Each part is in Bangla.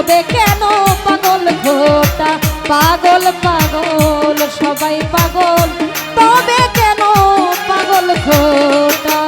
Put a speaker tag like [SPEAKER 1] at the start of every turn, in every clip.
[SPEAKER 1] তবে কেন পাগল ঘোটা পাগল পাগল সবাই পাগল তবে কেন পাগল ঘোটা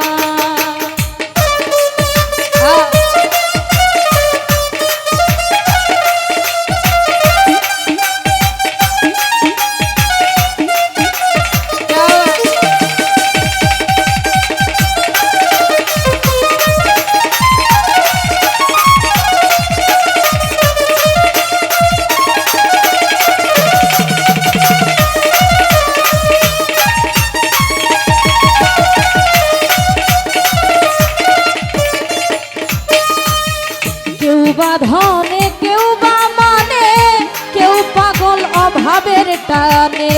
[SPEAKER 1] ধনে কেউ বা মানে কেউ পাগল অভাবের টানে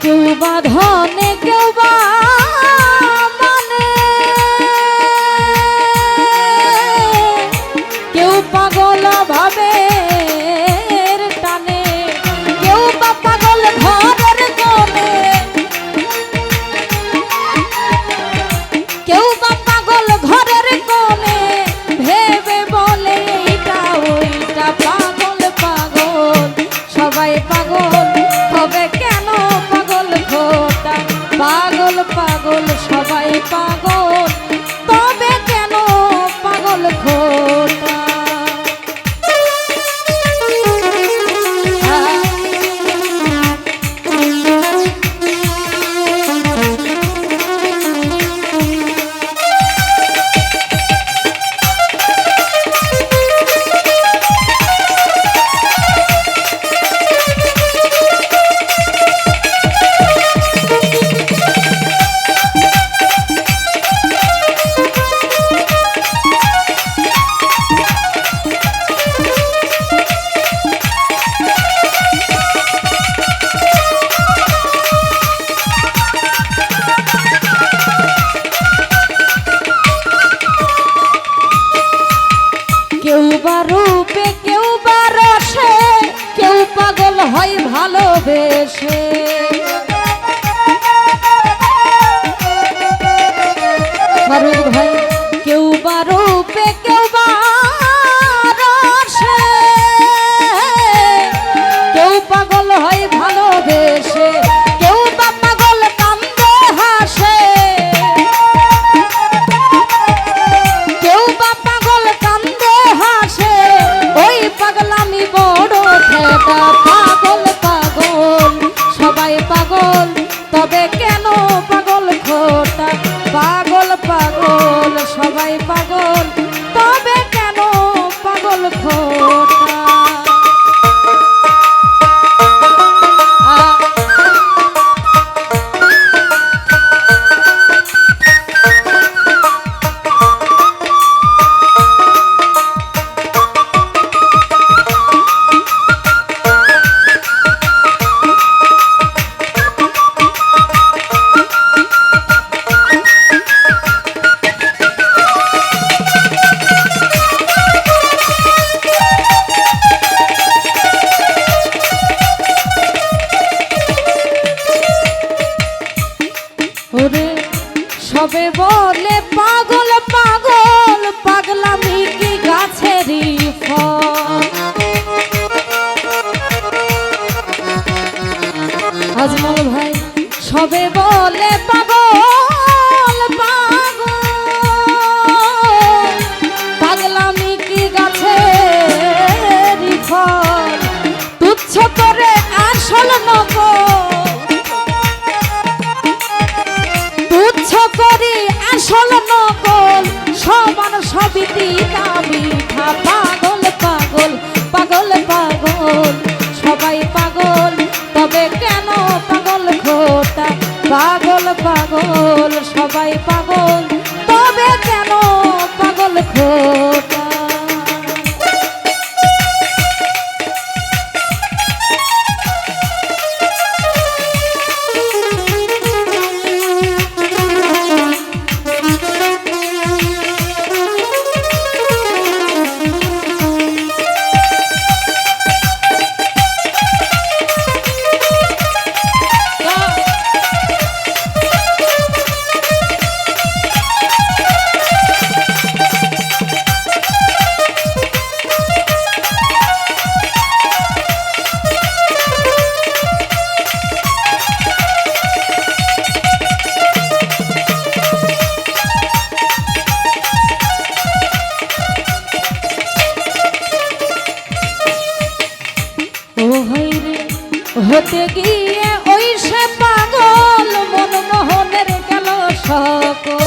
[SPEAKER 1] কেউ বা ধনে কেউ বা মানে কেউ পাগল অভাবে পাগল পাগল সবাই পাগল তবে কেন পাগল ঘোটা কেউ বা রূপে কেউ বা রসে কেউ পাগল হয় ভালোবেসে ফারুক ভাই কেউ বা রূপে কেউ বা রসে কেউ পাগল হয় ভালোবেসে কেউ বা পাগল কান্দে হাসে কেউ বা পাগল কান্দে হাসে ওই পাগলামি বড় ঠেকা পাগল পাগল সবাই পাগল তবে কেন পাগল ঘোটা পাগল পাগল সবাই পাগল তবে কেন পাগল ঘোটা সবে বলে পাগল পাগল পাগলামি কি গাছেরই ফল আজমল ভাই সবে বলে পাগল পাগল পাগলামি কি গাছেরই ফল তুচ্ছ করে আসল নকল আসল নকল সমান সবই তিতা মিঠা পাগল পাগল পাগল পাগল সবাই পাগল তবে কেন পাগল ঘোটা পাগল পাগল সবাই পাগল তবে কেন পাগল ঘোটা হতে গিয়ে ওই সে পাগল মনমোহনের গেল সকল।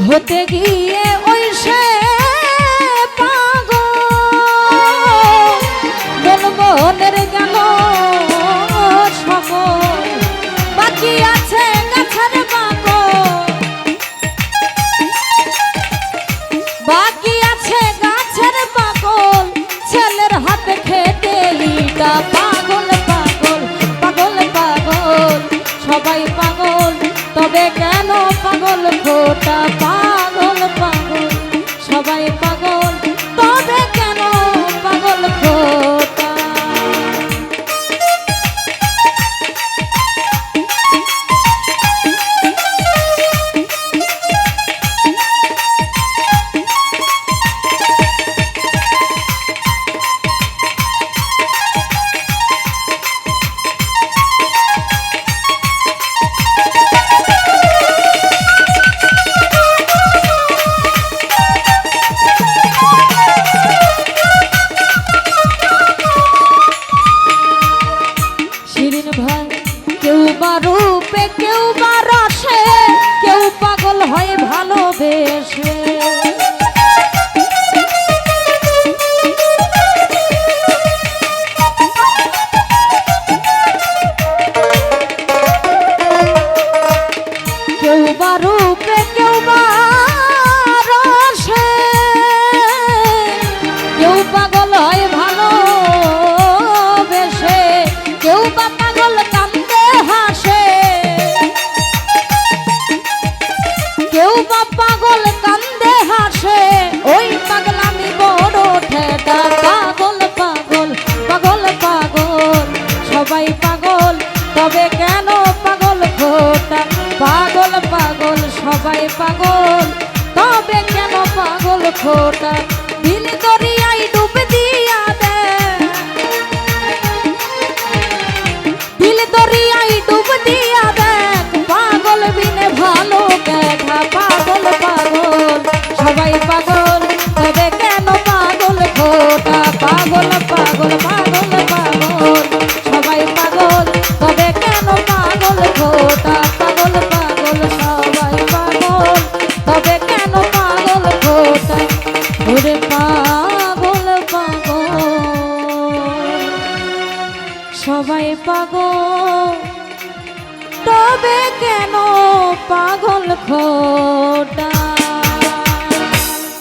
[SPEAKER 1] হতে গিয়ে ওই সে পাগল মনমোহনের গেল সকল। বাকি আছে গাছের বাকল, বাকি আছে গাছের বাকল, ছেলের হাতে খেতে লিটা। পাগল পাগল পাগল পাগল সবাই পাগল, তবে কেন পাগল খোটা। পাগল পাগল সবাই পাগল, তবে কেন পাগল খোটা। কেউ বা রূপে কেউ বা রসে, কেউ পাগল হয় ভালোবেসে। কেউ বা রূপে কেউ বা রসে, কেউ পাগল হয় ভালোবেসে, কেউ বা পাগল কান্দে হাসে। কেউ বা পাগল কান্দে হাসে, ওই পাগলামি বড় ঠেটা। পাগল পাগল পাগল পাগল সবাই পাগল, তবে কেন পাগল খোটা। পাগল পাগল সবাই পাগল, তবে কেন পাগল খোটা। দিল দরিয়ায় ডুব দিয়া দে, দিল দরিয়ায় ডুব দিয়া দেখ, পাগল বিনে ভালো দেখা। পাগল পাগল সবাই পাগল, তবে কেন পাগল খোটা। পাগল পাগল পাগল পাগল সবাই পাগল, তবে কেন পাগল খোটা। পাগল পাগল সবাই পাগল, তবে কেন পাগল খোটা। ওরে পাগল পাগল সবাই পাগল, তবে কেন পাগল খোটা।